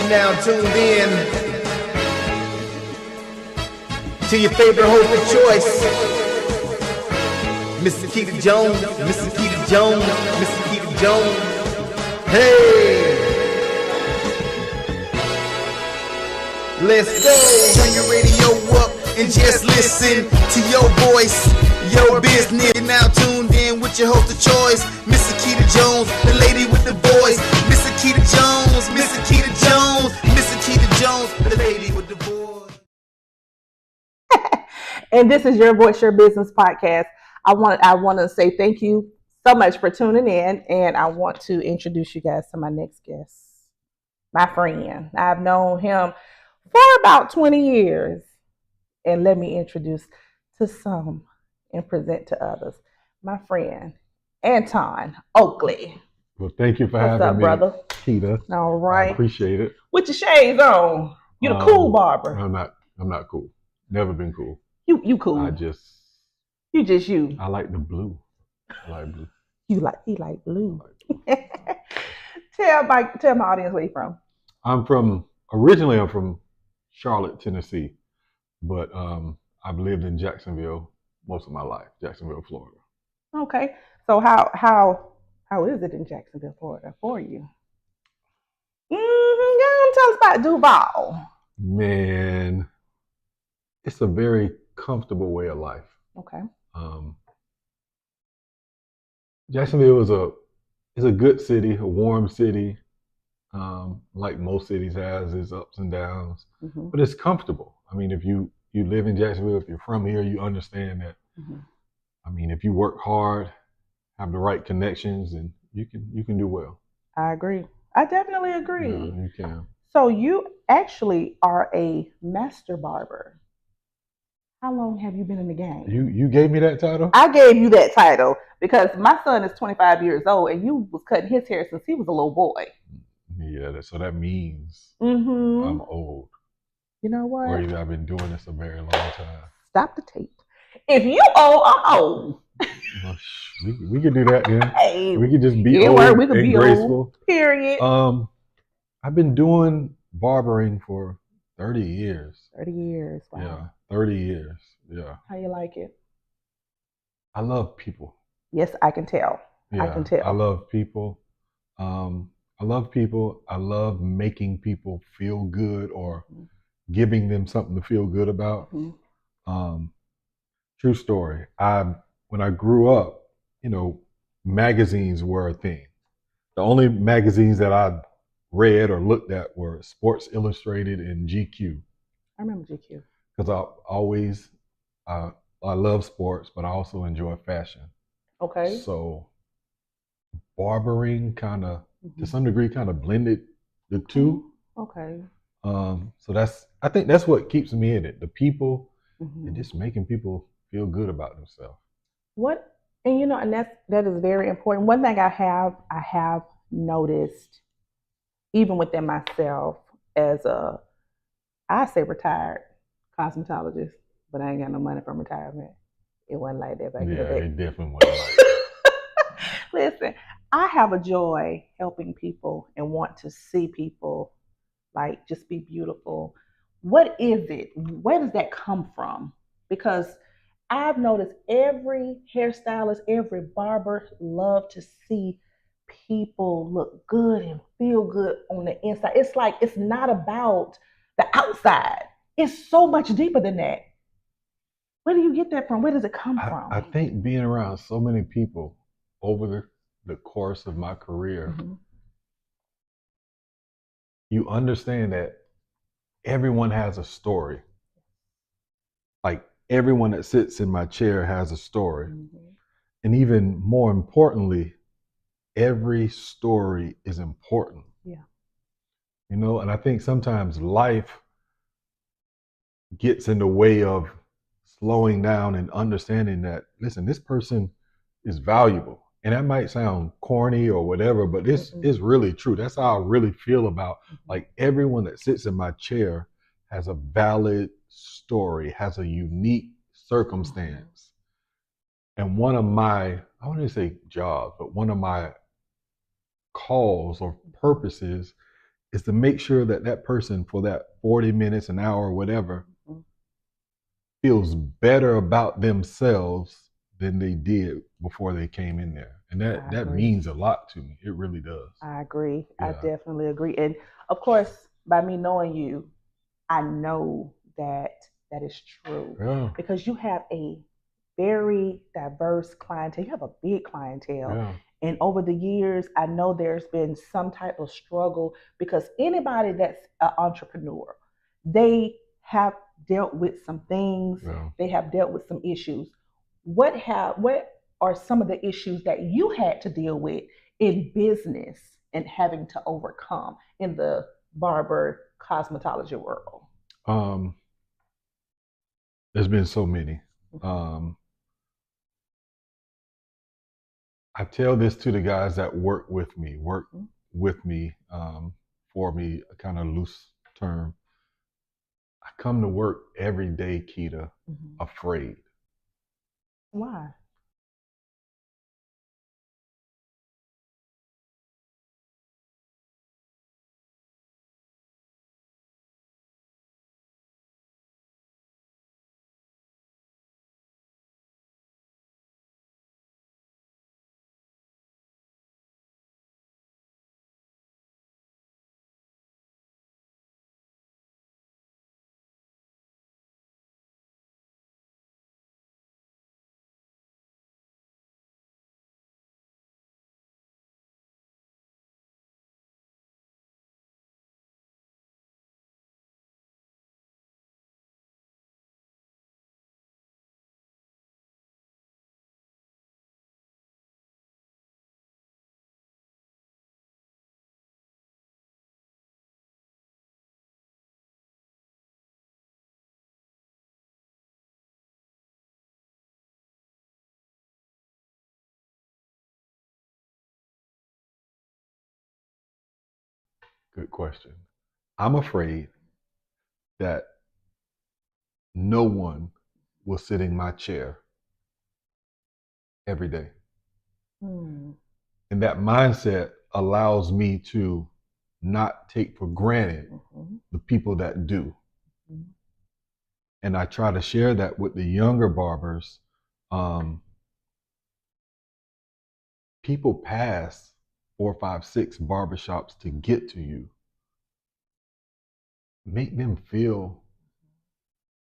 You're now tuned in to your favorite host of choice, Mr. Keita Jones, Mr. Keita Jones, Mr. Keita Jones. Hey! Let's go! Turn your radio up and just listen to your voice, your business. You're now tuned in with your host of choice, Mr. Keita Jones, the lady with the voice. Mr. Keita Jones, Mr. Keita Jones, Mr. Keita Jones, the lady with the voice. And this is Your Voice, Your Business podcast. I want to say thank you so much for tuning in, and I want to introduce you guys to my next guest, my friend. I've known him for about 20 years, and let me introduce to some and present to others my friend, ANTON OAKLEY. Well, thank you for having What's up, me, brother? Keita. All right. I appreciate it. With your shades on. You're the cool barber. I'm not cool. Never been cool. You cool. I like the blue. I like blue. He like blue. Tell my audience where you from. Originally I'm from Charlotte, Tennessee, but I've lived in Jacksonville most of my life, Jacksonville, Florida. Okay. So how is it in Jacksonville, Florida for you? Tell us about Duval. Man, it's a very comfortable way of life. Okay. Jacksonville is a good city, a warm city. Like most cities has its ups and downs, but it's comfortable. I mean, if you live in Jacksonville, if you're from here, you understand that. I mean, if you work hard, have the right connections, and you can do well. I agree. I definitely agree. Yeah, you can. So you actually are a master barber. How long have you been in the game? You gave me that title? I gave you that title because my son is 25 years old, and you was cutting his hair since he was a little boy. Yeah, so that means I'm old. You know what? Or either I've been doing this a very long time. Stop the tape. If you old, I'm old. Well, we could do that then. Hey, we could just be old we could and be graceful. Old, period. I've been doing barbering for 30 years. 30 years. Wow. Yeah, 30 years. Yeah. How you like it? I love people. Yes, I can tell. Yeah, I can tell. I love people. I love making people feel good or giving them something to feel good about. True story. When I grew up, magazines were a thing. The only magazines that I read or looked at were Sports Illustrated and GQ. I remember GQ. Because I love sports, but I also enjoy fashion. Okay. So barbering to some degree kind of blended the two. Okay. So I think that's what keeps me in it. The people and just making people feel good about themselves. And that is very important. One thing I have noticed, even within myself, as I say retired cosmetologist, but I ain't got no money from retirement. It wasn't like that back in the day. Yeah, it definitely wasn't like that. Listen, I have a joy helping people and want to see people like just be beautiful. What is it? Where does that come from? Because I've noticed every hairstylist, every barber love to see people look good and feel good on the inside. It's like it's not about the outside. It's so much deeper than that. Where do you get that from? Where does it come from? I think being around so many people over the course of my career, you understand that everyone has a story. Like everyone that sits in my chair has a story. And even more importantly, every story is important. Yeah. And I think sometimes life gets in the way of slowing down and understanding that, listen, this person is valuable. And that might sound corny or whatever, but this is really true. That's how I really feel about like everyone that sits in my chair has a valid story, has a unique circumstance. And one of my, I wouldn't say jobs, but one of my calls or purposes is to make sure that that person for that 40 minutes, an hour, or whatever, feels better about themselves than they did before they came in there. And that means a lot to me. It really does. I agree. Yeah. I definitely agree. And of course, by me knowing you, I know that is true. Yeah. Because you have a very diverse clientele. You have a big clientele. Yeah. And over the years, I know there's been some type of struggle because anybody that's an entrepreneur, they have dealt with some things. Yeah. They have dealt with some issues. What are some of the issues that you had to deal with in business and having to overcome in the barber cosmetology world? There's been so many. I tell this to the guys that work with me, for me, a kind of loose term. I come to work every day, Keita, afraid. Why? Good question. I'm afraid that no one will sit in my chair every day. And that mindset allows me to not take for granted the people that do. And I try to share that with the younger barbers. People pass 4, 5, 6 barbershops to get to you. Make them feel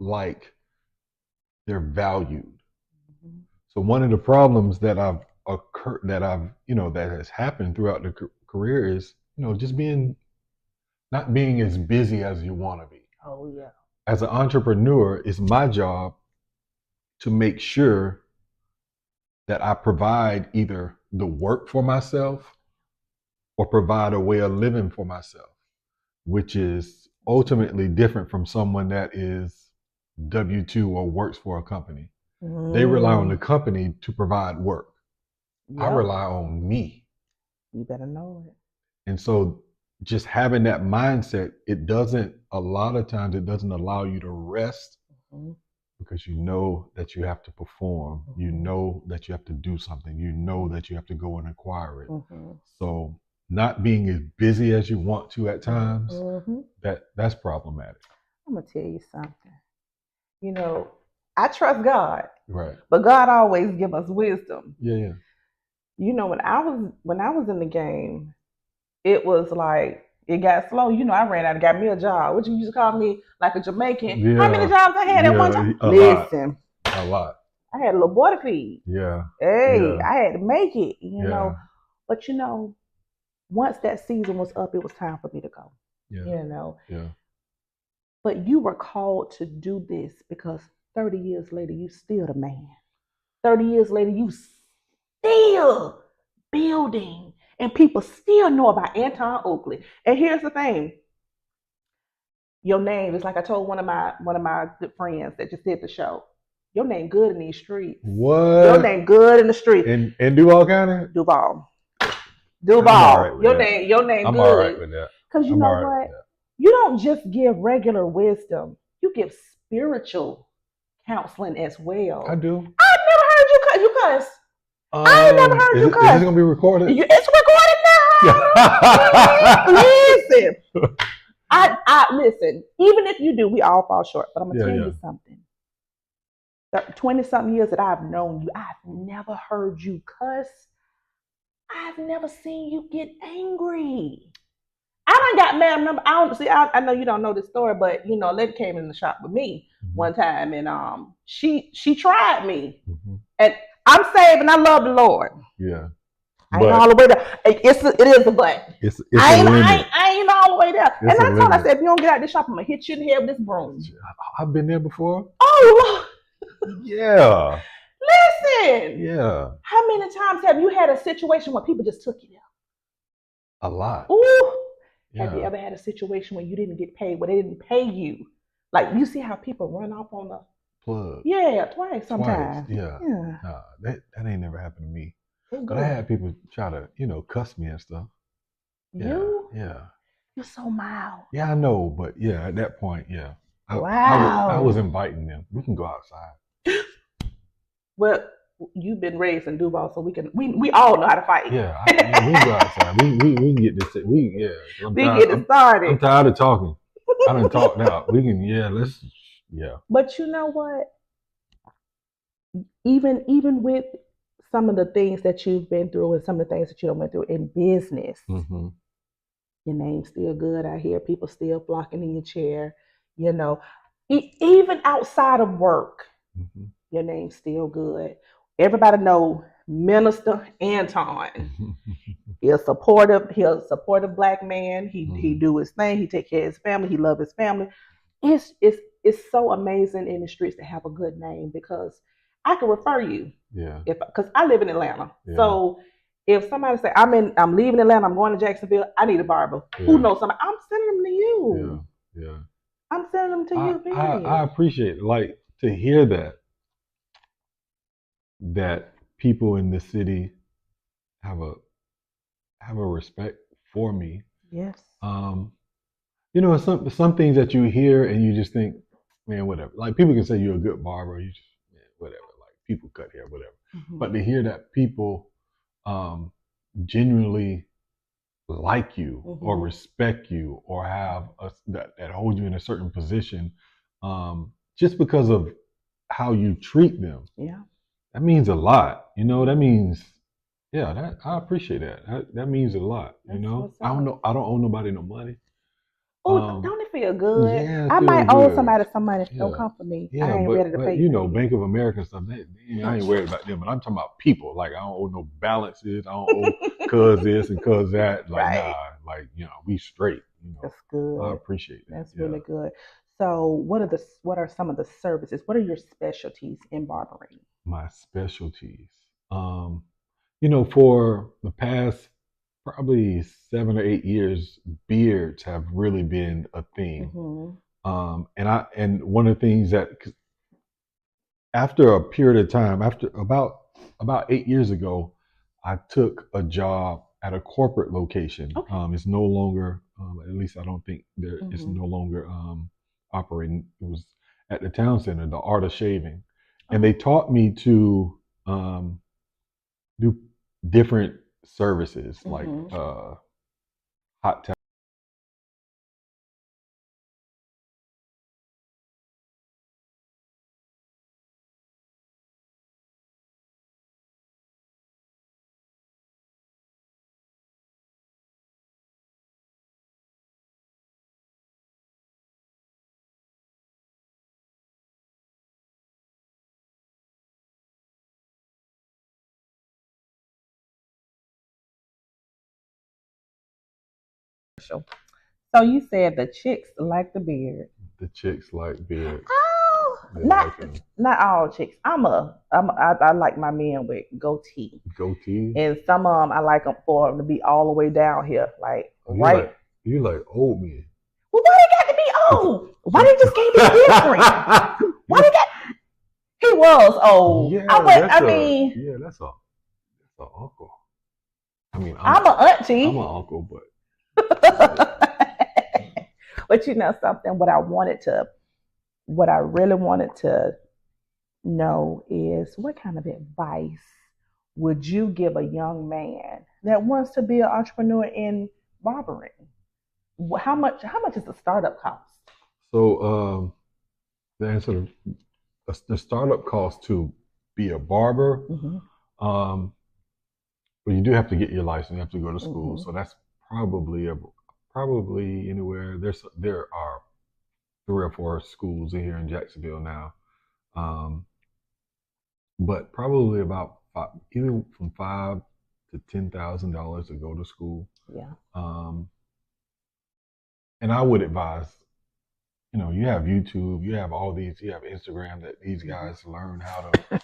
like they're valued. So one of the problems that that has happened throughout the career is, just not being as busy as you want to be. Oh yeah. As an entrepreneur, it's my job to make sure that I provide either the work for myself or provide a way of living for myself, which is ultimately different from someone that is W-2 or works for a company. They rely on the company to provide work. Yep. I rely on me. You better know it. And so just having that mindset, a lot of times it doesn't allow you to rest because you know that you have to perform. You know that you have to do something. You know that you have to go and acquire it. So not being as busy as you want to at times, that's problematic. I'm going to tell you something. I trust God. Right. But God always give us wisdom. Yeah. When I was in the game, it was like it got slow. I ran out and got me a job. What you used to call me like a Jamaican. Yeah. How many jobs I had at one time? Listen. A lot. I had a little boy to feed. Yeah. Hey, I had to make it, Yeah. But once that season was up, it was time for me to go. Yeah. Yeah. But you were called to do this because 30 years later, you still the man. 30 years later, you still building. And people still know about Anton OAKLEY. And here's the thing. Your name is like I told one of my good friends that just did the show. Your name good in these streets. What? Your name good in the streets. In Duval County? Duval. Right, your name I'm good. all right with that. Because you know what? You don't just give regular wisdom. You give spiritual counseling as well. I do. I've never heard you cuss. I never heard you cuss. Is this going to be recorded? It's recorded Listen. I listen. Even if you do, we all fall short. But I'm gonna tell you something. 20-something years that I've known you, I've never heard you cuss. I've never seen you get angry. I done got mad. Remember, I know you don't know this story, but you know, a lady came in the shop with me one time, and she tried me, and I'm saved, and I love the Lord. Yeah, I ain't all the way there. It is a but. I ain't all the way there. And I told her, I said, if you don't get out of this shop, I'm gonna hit you in the head with this broom. I've been there before. Oh Lord. Yeah. Listen. Yeah. How many times have you had a situation where people just took you there? A lot. Ooh. Yeah. Have you ever had a situation where you didn't get paid, where they didn't pay you? Like, you see how people run off on the plug. Yeah, twice sometimes. Yeah. Nah, that ain't never happened to me. But I had people try to, cuss me and stuff. Yeah. You're so mild. Yeah, I know, but yeah, at that point, yeah. I was inviting them. We can go outside. Well, you've been raised in Duval, so we all know how to fight. Yeah, we can go outside. We can get this. We get it started. I'm tired of talking. I done talked out. We can. Yeah. But you know what? Even with some of the things that you've been through and some of the things that you went through in business, your name's still good. I hear people still flocking in your chair. Even outside of work. Your name's still good. Everybody know Minister Anton. He's a supportive Black man. He do his thing. He take care of his family. He love his family. It's so amazing in the streets to have a good name, because I can refer you. Yeah. Because I live in Atlanta. Yeah. So if somebody say I'm leaving Atlanta, I'm going to Jacksonville, I need a barber. Yeah. Who knows somebody? I'm sending them to you. Yeah. I'm sending them to you. Period. I appreciate it. Like, to hear that people in the city have a respect for me. Yes. Some things that you hear and you just think, man, whatever. Like, people can say you're a good barber, you just, whatever. Like, people cut hair, whatever. But to hear that people genuinely like you or respect you or have that hold you in a certain position, just because of how you treat them. Yeah. That means a lot, that means, I appreciate that. That means a lot, I don't owe nobody no money. Oh, don't it feel good? Yeah, I might owe somebody some money. Don't come for me. I ain't ready to pay you. Bank of America and stuff, I ain't worried about them, but I'm talking about people. Like, I don't owe no balances. I don't owe cuz this and cuz that. Like, right. We straight. That's good. I appreciate that. That's really good. So what are some of the services? What are your specialties in barbering? My specialties. For the past probably 7 or 8 years, beards have really been a thing. And one of the things that, after a period of time, after about 8 years ago, I took a job at a corporate location. Okay. It's no longer, at least I don't think it's no longer operating. It was at the town center, the Art of Shaving. And they taught me to do different services, like hot towel. So you said the chicks like the beard. The chicks like beard. Oh, not all chicks. I like my men with goatee. Goatee. And some of them I like them for them to be all the way down here, like right. You like old men. Well, why they got to be old? Why they just can't be different? Why they got? He was old. Yeah, that's an uncle. I'm an auntie. I'm an uncle, but. But something, what I really wanted to know is, what kind of advice would you give a young man that wants to be an entrepreneur in barbering? How much is the startup cost? So the answer, the startup cost to be a barber, well, you do have to get your license. You have to go to school. So that's probably anywhere. There are 3 or 4 schools here in Jacksonville now, but probably about either from $5,000 to $10,000 to go to school. Yeah. And I would advise, you have YouTube, you have all these, you have Instagram, that these guys learn how to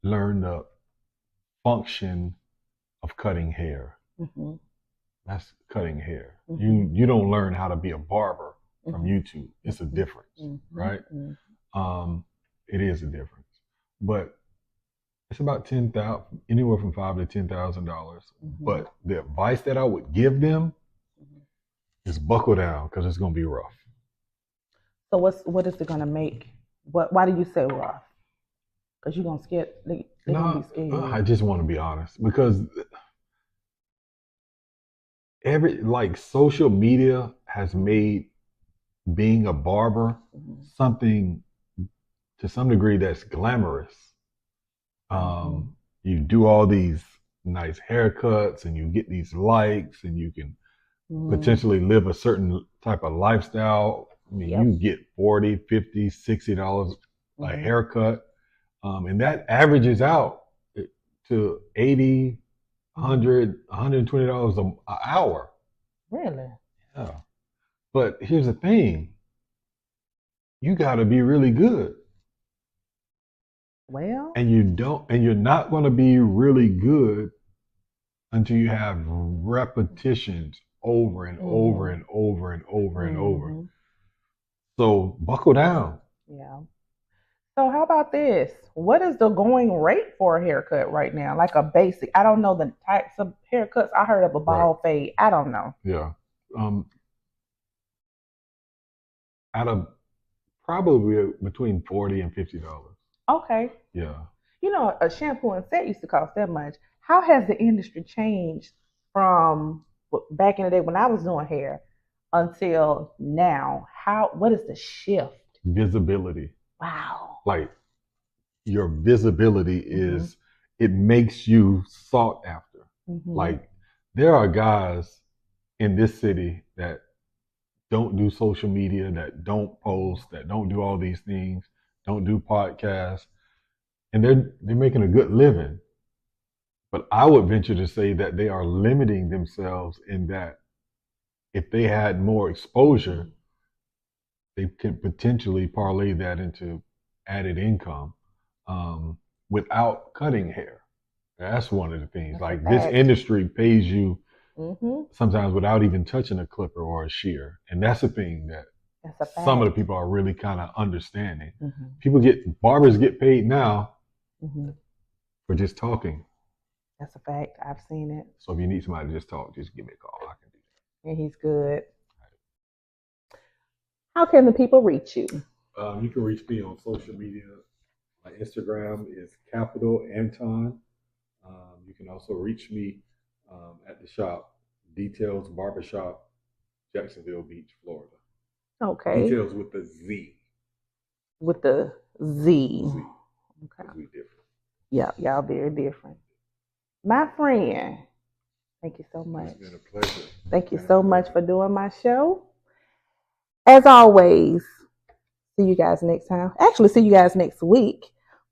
learn the function of cutting hair. That's cutting hair. You don't learn how to be a barber from YouTube. It's a difference, right? It is a difference, but it's about anywhere from $5,000 to $10,000. But the advice that I would give them is buckle down, because it's going to be rough. So what is it going to make? Why do you say rough? Because you're going to scare. They're going to be scared. I just want to be honest, because social media has made being a barber something to some degree that's glamorous. You do all these nice haircuts and you get these likes, and you can potentially live a certain type of lifestyle. I mean, you get $40, $50, $60 a haircut, and that averages out to $80, $100, $120 an hour. Really? Yeah. But here's the thing: you got to be really good. Well, and you're not going to be really good until you have repetitions over and over and over and over and over. So buckle down. Yeah. So how about this? What is the going rate for a haircut right now? Like a basic. I don't know the types of haircuts. I heard of a bald fade. I don't know. Yeah. Out of probably between $40 and $50. Okay. Yeah. A shampoo and set used to cost that much. How has the industry changed from back in the day when I was doing hair until now? What is the shift? Visibility. Wow. Like, your visibility is, it makes you sought after. Like, there are guys in this city that don't do social media, that don't post, that don't do all these things, don't do podcasts, and they're making a good living. But I would venture to say that they are limiting themselves in that if they had more exposure, they could potentially parlay that into added income without cutting hair. That's one of the things. Like, this industry pays you sometimes without even touching a clipper or a shear. And that's the thing that some of the people are really kind of understanding. Barbers get paid now for just talking. That's a fact. I've seen it. So if you need somebody to just talk, just give me a call. I can do that. And he's good. How can the people reach you? You can reach me on social media. My Instagram is @ANTON. You can also reach me at the shop, Details Barbershop, Jacksonville Beach, Florida. Okay. Details with the Z. With the Z. Okay. We different. Yeah, y'all very different. My friend, thank you so much. It's been a pleasure. Thank you so much for doing my show. As always, see you guys next time. Actually, see you guys next week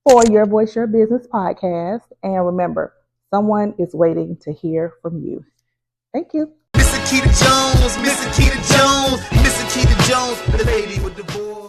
for Your Voice, Your Business podcast. And remember, someone is waiting to hear from you. Thank you. Miss Akita Jones, Miss Akita Jones, Miss Akita Jones, the lady with the voice.